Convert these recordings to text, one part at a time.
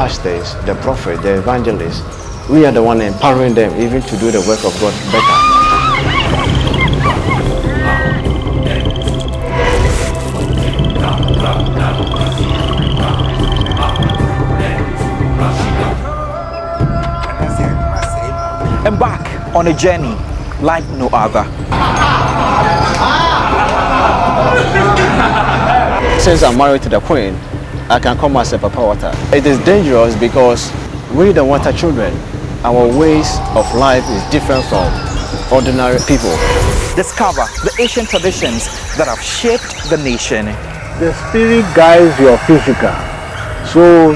pastors, the prophets, the evangelists, we are the one empowering them even to do the work of God better. Embark on a journey like no other. Since I'm married to the Queen, I can call myself a Papa Wata. It is dangerous because we don't want our children. Our ways of life is different from ordinary people. Discover the ancient traditions that have shaped the nation. The spirit guides your physical, so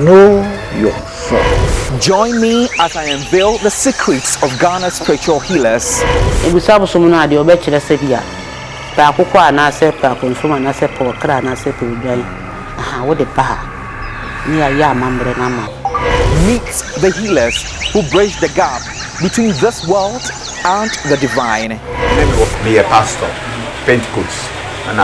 know yourself. Join me as I unveil the secrets of Ghana's spiritual healers. Meet the healers who bridge the gap between this world and the divine. Me a pastor, Pentecost, and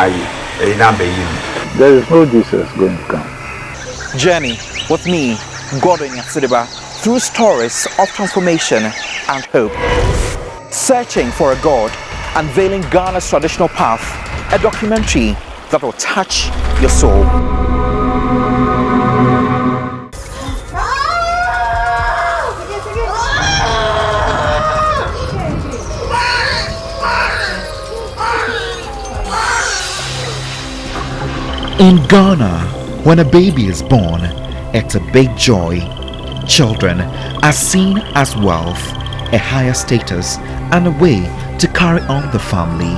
there is no Jesus going to come. Journey with me, Godwin Yatsidiba, through stories of transformation and hope. Searching for a God, unveiling Ghana's traditional path, a documentary that will touch your soul. In Ghana, when a baby is born, it's a big joy. Children are seen as wealth, a higher status, and a way to carry on the family.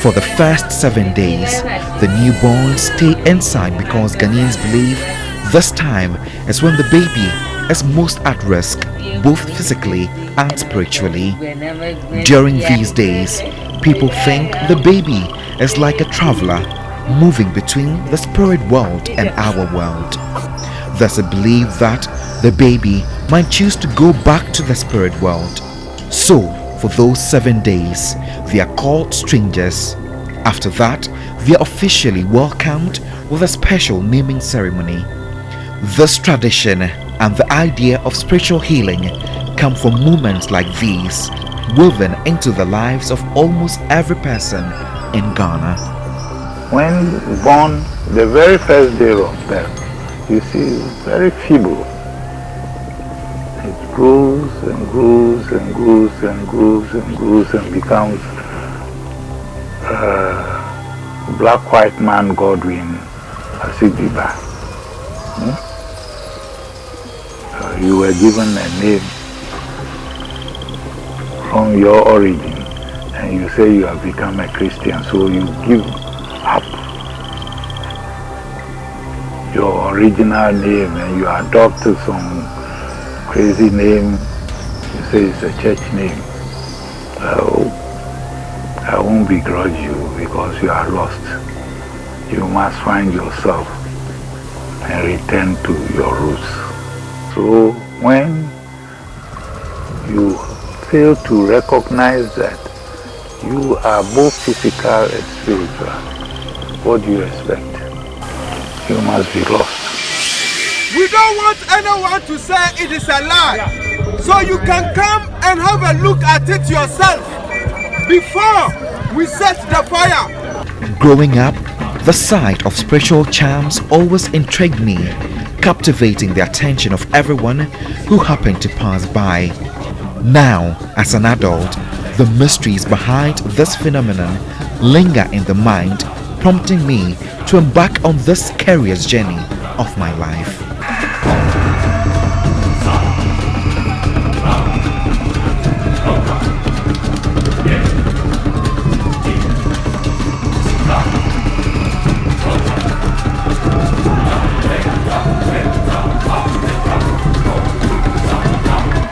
For the first 7 days, the newborns stay inside because Ghanaians believe this time is when the baby is most at risk, both physically and spiritually. During these days, people think the baby is like a traveler moving between the spirit world and our world. There's a belief that the baby might choose to go back to the spirit world. So, for those 7 days, they are called strangers. After that, they are officially welcomed with a special naming ceremony. This tradition and the idea of spiritual healing come from moments like these, woven into the lives of almost every person in Ghana. When born, the very first day of birth, you see, it's very feeble. It grows and grows and grows and grows and grows and becomes black white man Godwin Asidiba. You were given a name from your origin, and you say you have become a Christian, so you give up your original name and you adopted some crazy name. You say it's a church name. I won't begrudge you because you are lost. You must find yourself and return to your roots. So when you fail to recognize that you are both physical and spiritual, what do you expect? You must be lost. We don't want anyone to say it is a lie. So you can come and have a look at it yourself before we set the fire. Growing up, the sight of spiritual charms always intrigued me, captivating the attention of everyone who happened to pass by. Now, as an adult, the mysteries behind this phenomenon linger in the mind, prompting me to embark on this curious journey of my life.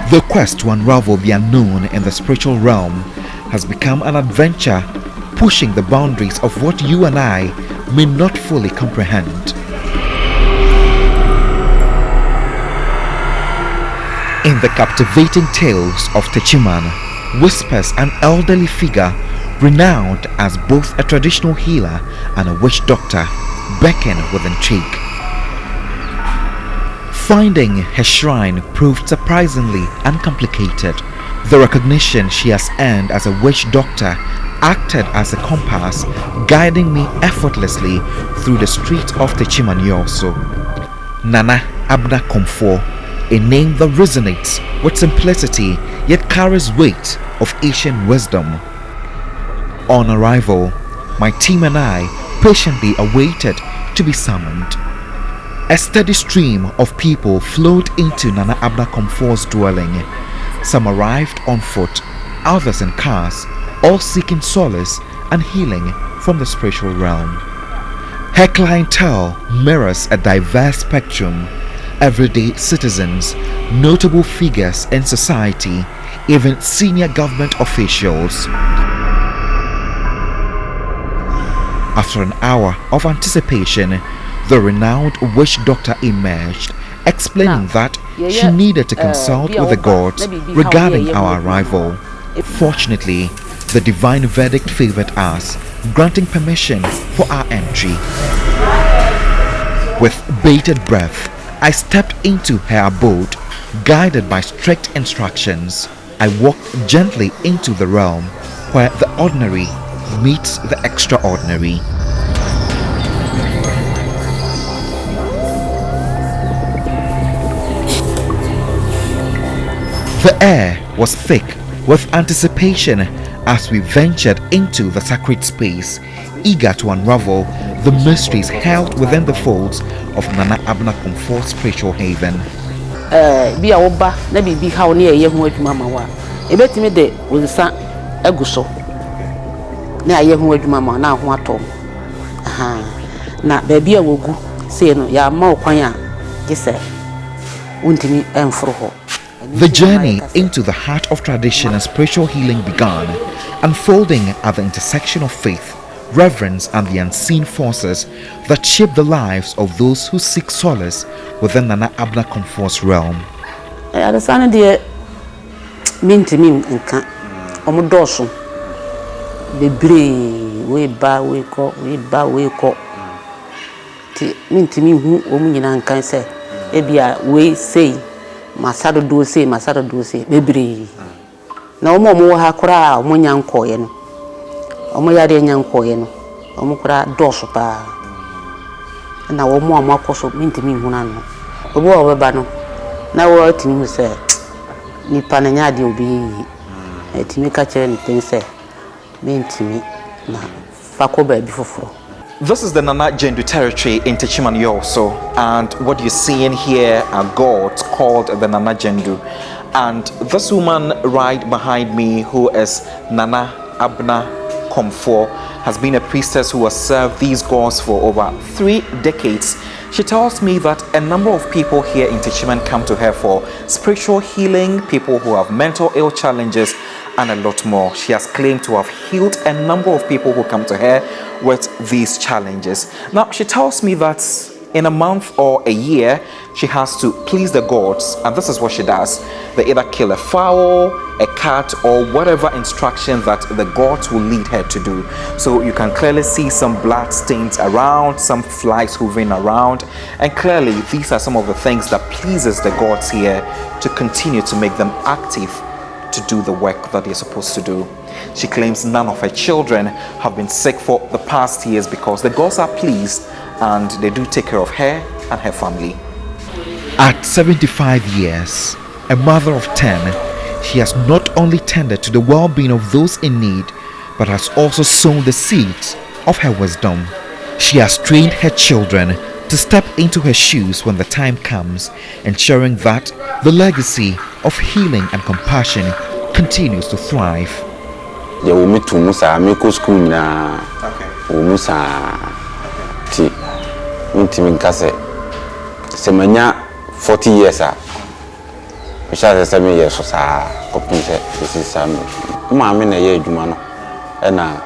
The quest to unravel the unknown in the spiritual realm has become an adventure, pushing the boundaries of what you and I may not fully comprehend. In the captivating tales of Techiman, whispers an elderly figure renowned as both a traditional healer and a witch doctor, beckon with intrigue. Finding her shrine proved surprisingly uncomplicated. The recognition she has earned as a witch doctor acted as a compass, guiding me effortlessly through the streets of Techimanyoso. Nana Abna Komfo, a name that resonates with simplicity yet carries weight of Asian wisdom. On arrival, my team and I patiently awaited to be summoned. A steady stream of people flowed into Nana Abna Komfo's dwelling. Some arrived on foot, others in cars, all seeking solace and healing from the spiritual realm. Her clientele mirrors a diverse spectrum: everyday citizens, notable figures in society, even senior government officials. After an hour of anticipation, the renowned witch doctor emerged, explaining that she needed to consult with the gods regarding our arrival. Fortunately, the divine verdict favored us, granting permission for our entry. With bated breath, I stepped into her abode, guided by strict instructions. I walked gently into the realm where the ordinary meets the extraordinary. The air was thick with anticipation as we ventured into the sacred space, eager to unravel the mysteries held within the folds of Nana Abna Komfo's spiritual haven. Be a oba, maybe be how near you went Mama. A bet me de with the son Eguso. Now you went Mama, now what home. Now, baby, I will go say no, ya more quaya, yes, sir. Won't me and for her. The journey into the heart of tradition and spiritual healing began, unfolding at the intersection of faith, reverence, and the unseen forces that shape the lives of those who seek solace within Nana Abna Komfo's realm. I understand, dear, mean to me, and can't. Omodoso. The brave, we bow, we call, Mean to me, who woman can say, maybe I way say. Masado do say, baby. No more ha cra, Munyan coin. Omoyade yan coin, Omokra dosopa. And now more Marcos mean to me, Hunano. A war of Bano. Now what him said, Nipananyadi will be to make a chain thing say, mean to me, Fakoba before. This is the Nana Jendu territory in Techimanyoso, and what you're seeing here are gods called the Nana Jendu. And this woman right behind me, who is Nana Abna Komfo, has been a priestess who has served these gods for over 3 decades. She tells me that a number of people here in Techiman come to her for spiritual healing, people who have mental ill challenges, and a lot more. She has claimed to have healed a number of people who come to her with these challenges. Now, she tells me that in a month or a year, she has to please the gods, and this is what she does. They either kill a fowl, a cat, or whatever instruction that the gods will lead her to do. So you can clearly see some blood stains around, some flies hovering around, and clearly these are some of the things that pleases the gods here to continue to make them active to do the work that they're supposed to do. She claims none of her children have been sick for the past years because the gods are pleased and they do take care of her and her family. At 75 years, a mother of 10, she has not only tended to the well-being of those in need, but has also sown the seeds of her wisdom. She has trained her children to step into her shoes when the time comes, ensuring that the legacy of healing and compassion continues to thrive. Ya umitu musa meko school na umusa ti intimi nkase semanya 40 years a misha se me yeso sa kopinse esi sami ma me na ye adwuma no e na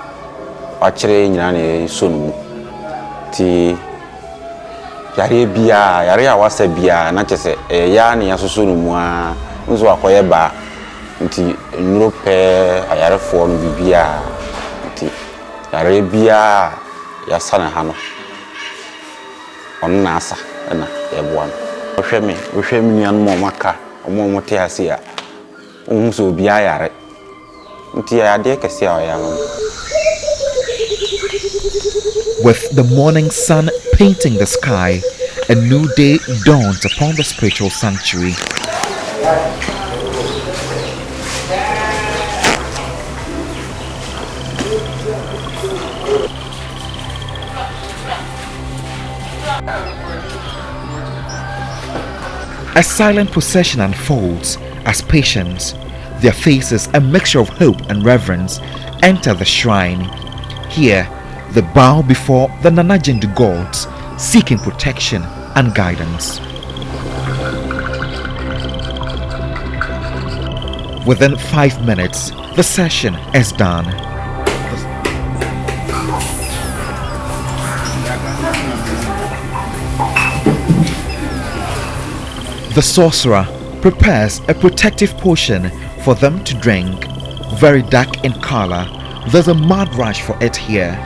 wa kire nyina na so no ti yare bia yare a wasa bia na chese ya na yasoso no mu a nzo akoye ba nti nrope ayarefo no bibia Arabia ya sana hano on nasa na eboa no hwɛ me nuan mo maka omo mote ase a so bia yare nti ya de kese a ya no. With the morning sun painting the sky, a new day dawns upon the spiritual sanctuary. A silent procession unfolds as patients, their faces a mixture of hope and reverence, enter the shrine. Here, they bow before the Nanajindu gods, seeking protection and guidance. Within 5 minutes, the session is done. The sorcerer prepares a protective potion for them to drink. Very dark in color, there's a mad rush for it here.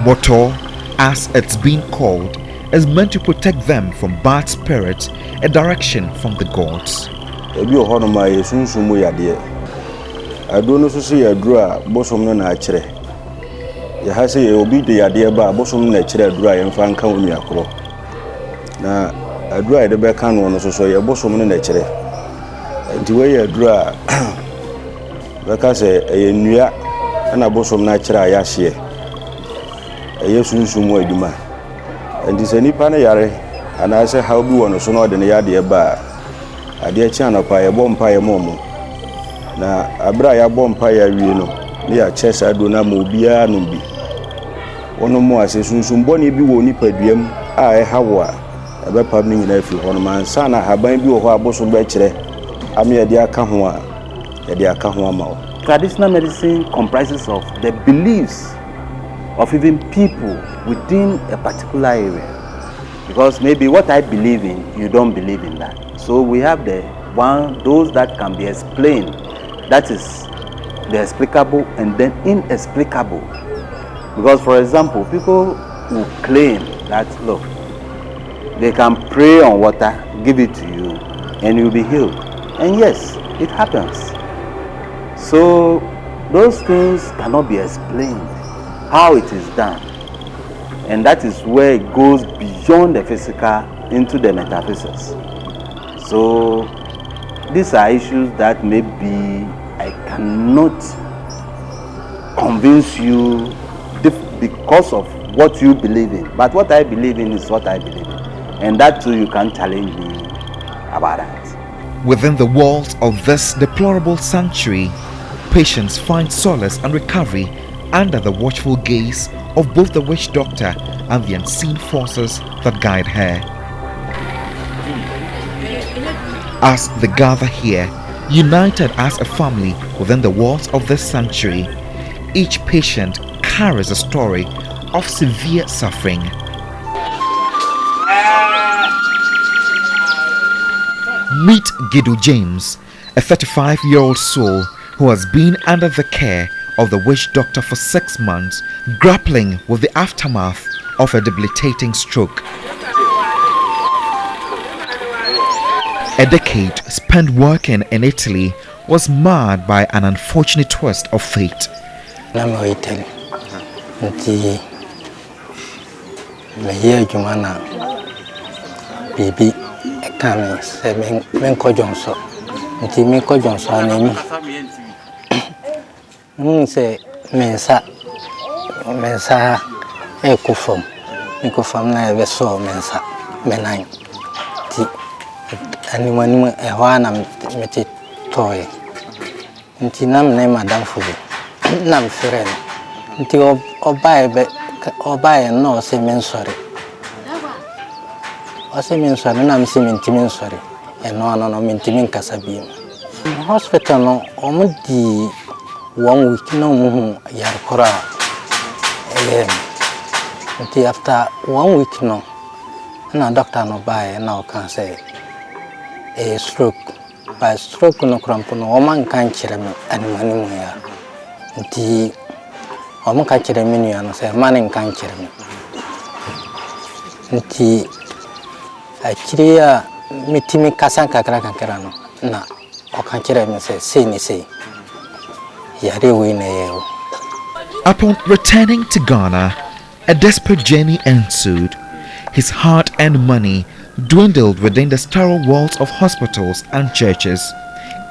Motor, as it's been called, is meant to protect them from bad spirits, a direction from the gods. Na adura ide be kan no so ye bosom ne na kire nti we adura be ka se ye nnua na bosom na kire aya hye ye sunsun mu aduma nti se nipa na yare ana se how bi wono so no de ne yade ba ade chi anapa ye bompa ye momo na abra ya bompa ya wie no ne ya chesa do na ma obia no bi wono mo ase sunsun boni bi wo nipa duam a e hawo Traditional medicine comprises of the beliefs of even people within a particular area. Because maybe what I believe in, you don't believe in that. So we have those that can be explained, that is the explicable and then inexplicable. Because for example, people who claim that, look, they can pray on water, give it to you, and you'll be healed. And yes, it happens. So those things cannot be explained, how it is done. And that is where it goes beyond the physical into the metaphysics. So these are issues that maybe I cannot convince you because of what you believe in. But what I believe in is what I believe in. And that too, you can't challenge me about that. Within the walls of this deplorable sanctuary, patients find solace and recovery under the watchful gaze of both the witch doctor and the unseen forces that guide her. As they gather here, united as a family within the walls of this sanctuary, each patient carries a story of severe suffering. Meet Gidu James, a 35-year-old soul who has been under the care of the witch doctor for 6 months, grappling with the aftermath of a debilitating stroke. A decade spent working in Italy was marred by an unfortunate twist of fate. I'm Italy. Baby, I say, men Johnson. Until me Johnson, say, Mensa, Ecofom, Ecofom, never saw Mensa, Menine. Anyone a one met it toy. Until name Madame Fubi, Nam friend. Until or buy and no say men sorry. I say men sorry, and I'm saying intimate sorry, and no intimate Casabium. Hospital no, almost 1 week no Yarkora. Until after 1 week no, and a doctor no buy and now can say a stroke. By stroke no cramp no woman can't cheer me and money. nti omo ka kire me nua no se ma ne nka nkire me nti akire a metimi kasa kakra no na o ka kire me se sei ni sei yare we na ye. Upon returning to Ghana, a desperate journey ensued. His hard-earned money dwindled within the sterile walls of hospitals and churches,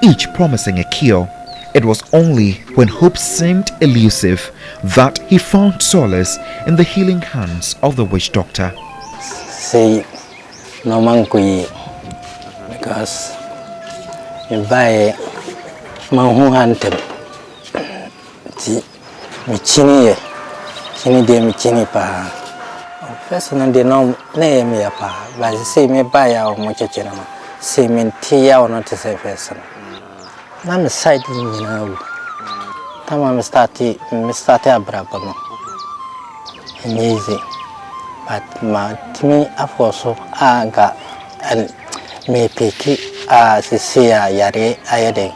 each promising a cure. It was only when hope seemed elusive that he found solace in the healing hands of the witch doctor. Say no man kuyi because if I man who hantem ti mi chini de mi chini pa first no de no na ye me pa but say me ba ya o mo cheche no say me ti ya o no te say first na me side ni na wo tama me start abraba no easy but ma timi afoso aga and me peki se ya yare ayede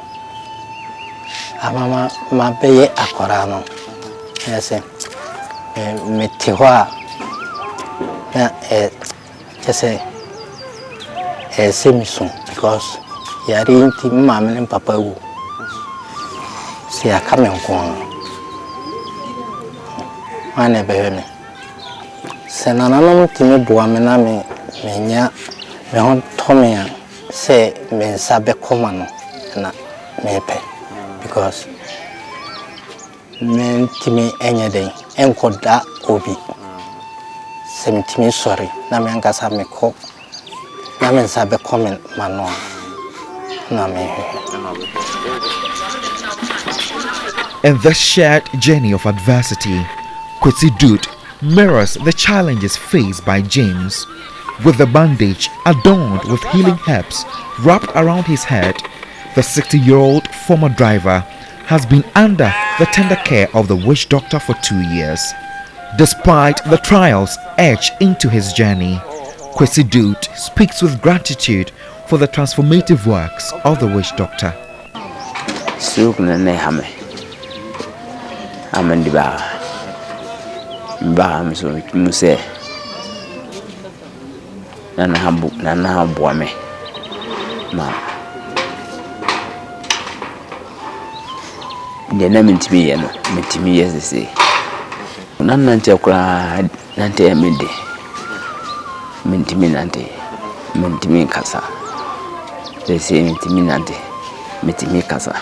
amama ma beye akora no yes me tiwa na just semisun because yare inti mama and papa wu see I come and go ane bebe me se nananom timi boa me na me nya me hon tome a se me nsabe koma no na me pe because me timi enye den enkoda obi se me timi sorry na me angasa me ko na me nsabe comment mano na me. In this shared journey of adversity, Kwesi Dude mirrors the challenges faced by James. With the bandage adorned with healing herbs wrapped around his head, the 60-year-old former driver has been under the tender care of the witch doctor for 2 years. Despite the trials etched into his journey, Kwesi Dude speaks with gratitude for the transformative works of the witch doctor. Muse nana boame ma de na mentimi ye no mentimi ye sese nana nte kura nante amede mentimi nante mentimi kasa sese mentimi nante mentimi kasa.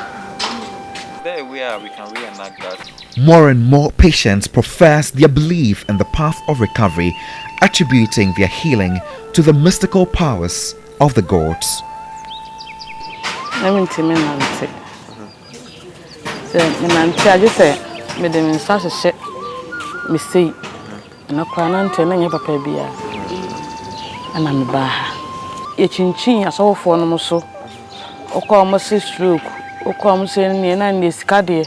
There we are, we can reenact that. More and more patients profess their belief in the path of recovery, attributing their healing to the mystical powers of the gods. I just say, Madam Sasha shit, Miss C, and a crown to any papa beer. And I'm a bar. A chin as all for no so. O call my sister, o come saying, and this caddy.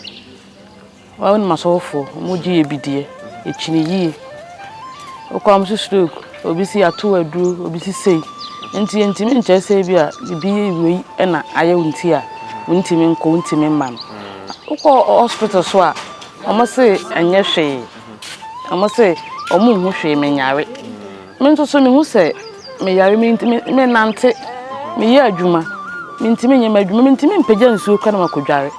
Well, my soul for Muji be dear, a chinny ye. O come to stroke, or be see a two a drew, or be say, and intimate just say, the be we and I won't hear, wintimin, cointimin, ma'am. O call hospital swap, I must say, and yes, she. I must say, or moon who she may marry. Mental so me who say, may I remain me nante, me ya juma, mintimin, my mintimin pigeons who can make a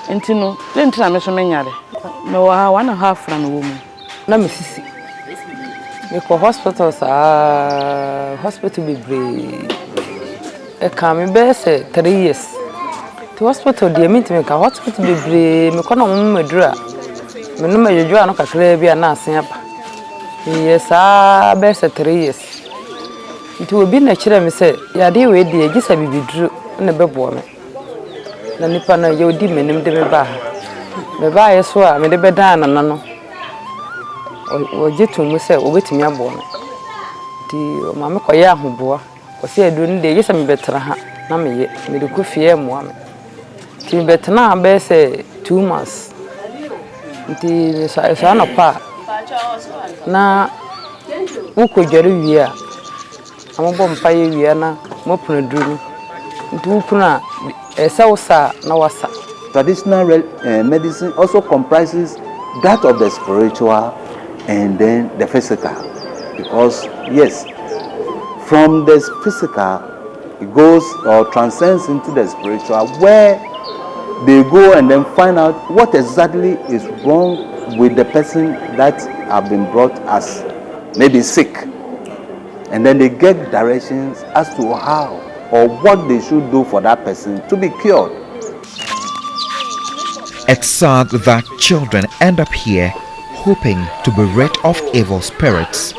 Entino, then tell me so many. No, 1.5 from a woman. No, Mississippi. Because hospitals are hospital be brave. A coming best 3 years. To hospital, dear me to make a hospital be brave, me call on my draw. Me no may you draw no be a nursing up. Yes, best 3 years. It will be natural, me say, ya dear, wait, dear, just a baby drew and a baby woman. Na nipa na ye odi menim de me ba ye so a me de beda na no o jitu mu se obetimi abo no di o ma me koye ahoboa o se edu ni de ye se me betra ha na me ye me de ku fie mo ame ti betna be se 2 months nti so na pa na wo ko jere wi a ambo mpa ye wi na mo punu duru nti wo punu a esa wosa na wasa traditional medicine also comprises that of the spiritual and then the physical. Because yes, from the physical, it goes or transcends into the spiritual, where they go and then find out what exactly is wrong with the person that have been brought as maybe sick. And then they get directions as to how or what they should do for that person to be cured. It's sad that children end up here hoping to be rid of evil spirits.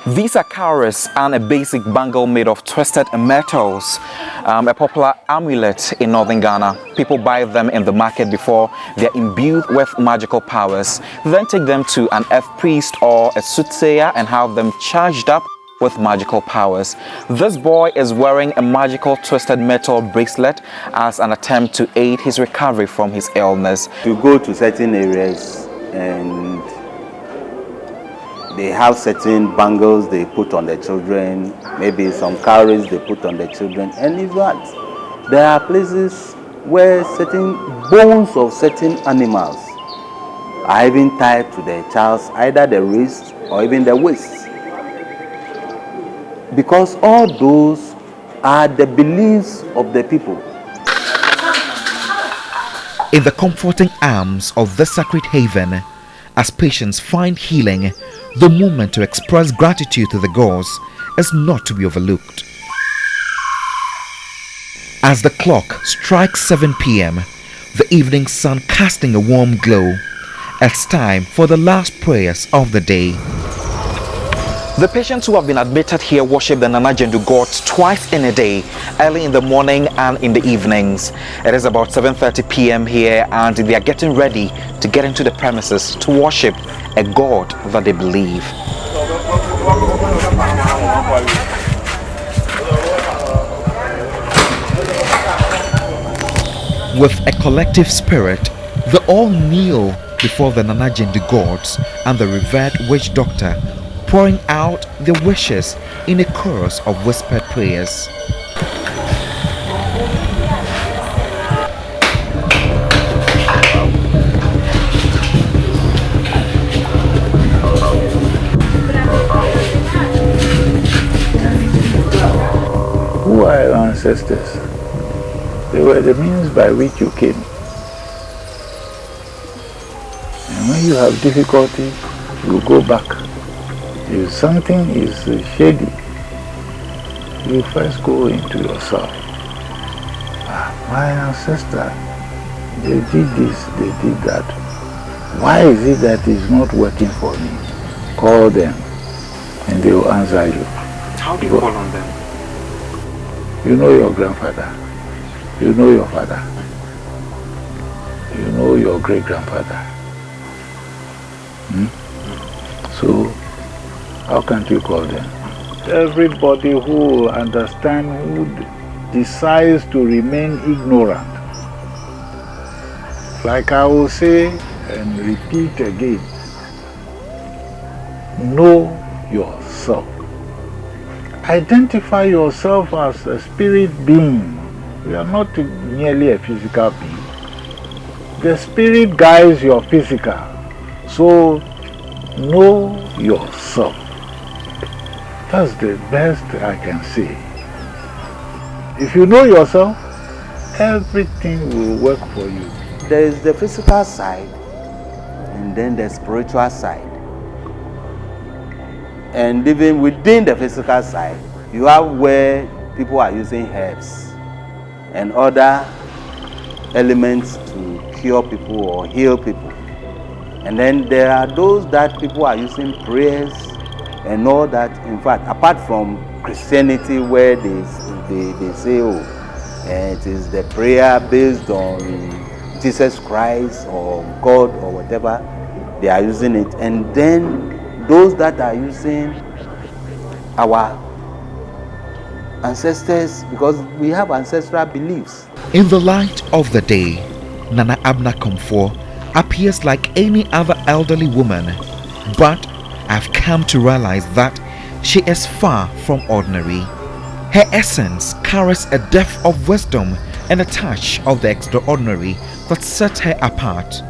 These are cowries and a basic bangle made of twisted metals, a popular amulet in northern Ghana. People buy them in the market before they're imbued with magical powers. They then take them to an earth priest or a soothsayer and have them charged up with magical powers. This boy is wearing a magical twisted metal bracelet as an attempt to aid his recovery from his illness. You go to certain areas and they have certain bangles they put on the children, maybe some cowries they put on the children, and in fact, there are places where certain bones of certain animals are even tied to the child's either the wrist or even the waist. Because all those are the beliefs of the people. In the comforting arms of the sacred haven, as patients find healing, the moment to express gratitude to the gods is not to be overlooked. As the clock strikes 7 p.m., the evening sun casting a warm glow, it's time for the last prayers of the day. The patients who have been admitted here worship the Nana Jendu gods twice in a day, early in the morning and in the evenings. It is about 7:30 p.m. here and they are getting ready to get into the premises to worship a god that they believe. With a collective spirit, they all kneel before the Nana Jendu gods and the revered witch doctor, pouring out their wishes in a chorus of whispered prayers. Who are your ancestors? They were the means by which you came. And when you have difficulty, you go back. If something is shady, you first go into yourself. My ancestor, they did this, they did that. Why is it that it's not working for me? Call them and they will answer you. How do you call on them? You know your grandfather. You know your father. You know your great-grandfather. So, how can't you call them? Everybody who understands, who decides to remain ignorant, like I will say and repeat again, know yourself. Identify yourself as a spirit being. You are not merely a physical being. The spirit guides your physical. So, know yourself. That's the best I can say. If you know yourself, everything will work for you. There is the physical side and then the spiritual side. And even within the physical side, you have where people are using herbs and other elements to cure people or heal people. And then there are those that people are using prayers and all that. In fact, apart from Christianity, where they say, oh, it is the prayer based on Jesus Christ or God or whatever, they are using it. And then those that are using our ancestors, because we have ancestral beliefs. In the light of the day, Nana Abna Komfo appears like any other elderly woman, but I've come to realize that she is far from ordinary. Her essence carries a depth of wisdom and a touch of the extraordinary that set her apart.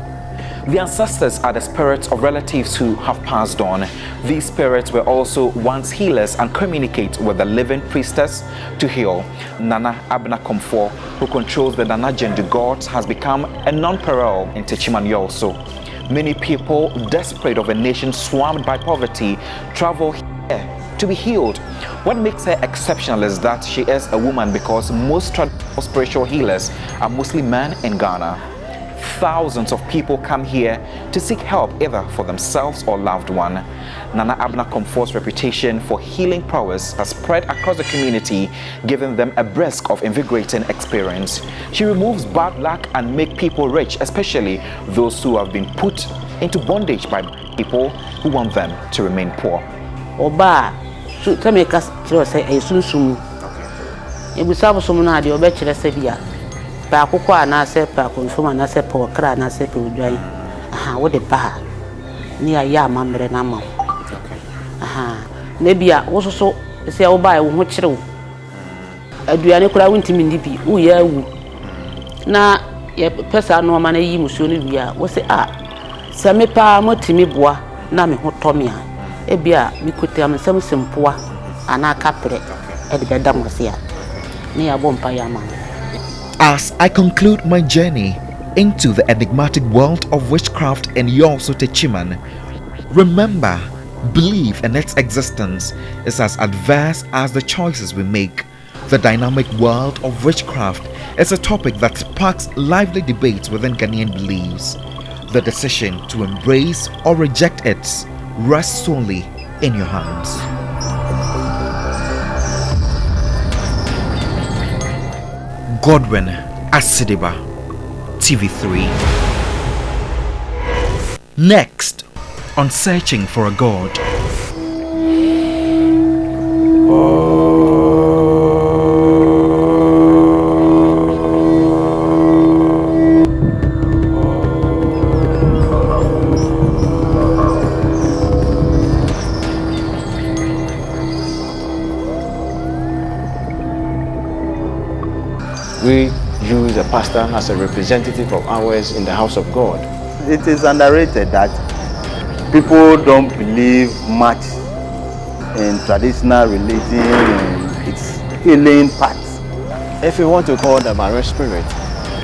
The ancestors are the spirits of relatives who have passed on. These spirits were also once healers and communicate with the living priestess to heal. Nana Abna Komfo, who controls the Nana Gendu gods, has become a non-parole in Techiman also. Many people, desperate of a nation swarmed by poverty, travel here to be healed. What makes her exceptional is that she is a woman, because most traditional spiritual healers are mostly men in Ghana. Thousands of people come here to seek help either for themselves or loved one. Nana Abna Komfort's reputation for healing prowess has spread across the community, giving them a brisk of invigorating experience. She removes bad luck and makes people rich, especially those who have been put into bondage by people who want them to remain poor. Oba, so tell me, cause you say a soon. You will serve some na the obechere severe. Pa akukwa na se pa confirm na se pa okra na se pa odwan. Aha, wo de ba. Ni aya amamre na ma. Aha. Na bia wo so se wo ba e wo ho kire wo. Aduane kura wontimi ndi bi, wo ya wu. Na ye pesa no ma na yi musuo no bia, wo se se me pa motimi boa na me ho tomi a. E bia mi kotia me sem sempoa ana kapre e de beda mo se a. Ni abo mpa ya ma. As I conclude my journey into the enigmatic world of witchcraft and Yoso Techiman, remember, belief in its existence is as adverse as the choices we make. The dynamic world of witchcraft is a topic that sparks lively debates within Ghanaian beliefs. The decision to embrace or reject it rests solely in your hands. Godwin Asidiba, TV3. Next on Searching for a God. We use a pastor as a representative of ours in the house of God. It is underrated that people don't believe much in traditional religion and its healing parts. If you want to call the marine spirit,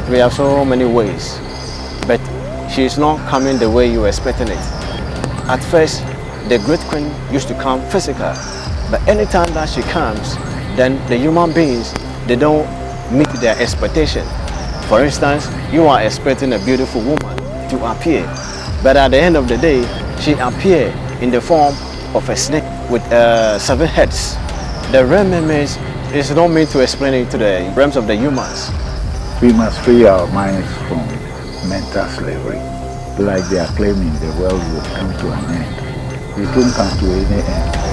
we have so many ways, but she is not coming the way you were expecting it. At first, the great queen used to come physical, but anytime that she comes, then the human beings, they don't meet their expectation. For instance, you are expecting a beautiful woman to appear, but at the end of the day, she appeared in the form of a snake with 7 heads. The realm is not meant to explain it to the realms of the humans. We must free our minds from mental slavery. Like they are claiming the world will come to an end. It won't come to any end.